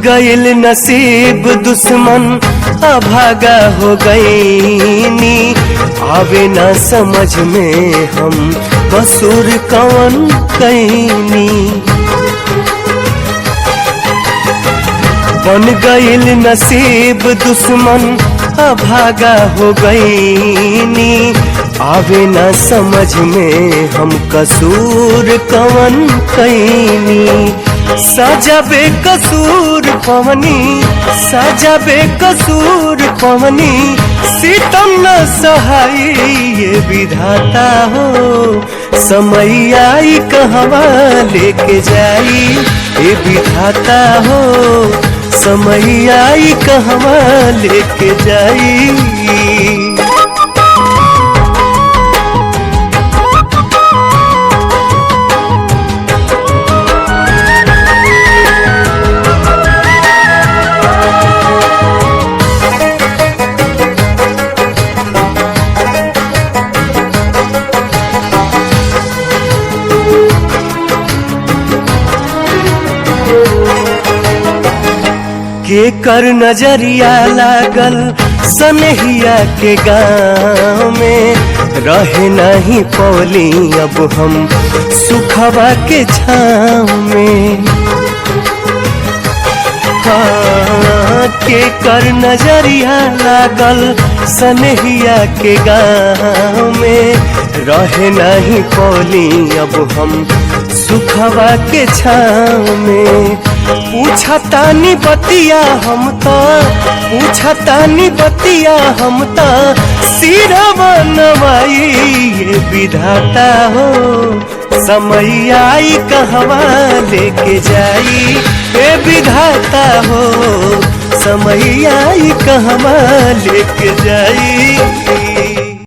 गइल नसीब दुश्मन अभागा हो गईनी, आवे ना समझ में हम कसूर कौन कईनी। बन गइल नसीब दुश्मन अभागा हो गईनी, आवे ना समझ में हम कसूर कौन कईनी। साजा बेकसूर पवनी, साजा बेकसूर पवनी, सितम न सहाई ये विधाता हो। समय आई कहवा लेके जाई ये विधाता हो, समय आई कहवा लेके जाई। के कर नजरिया लागल सनहिया के गाँव में, रहे नहीं पौली अब हम सुखवा के छाँव में। के कर नजरिया लागल सनहिया के गाँव में, रहे नहीं पौली अब हम सुखवा के छाँव में। पूछतानी बतिया हम तो, पूछतानी बतिया हम तो, सिरवा नवाई ये विधाता हो। समय आई कहवा लेके जाई ये विधाता हो, समय आई कहवा लेके जाई।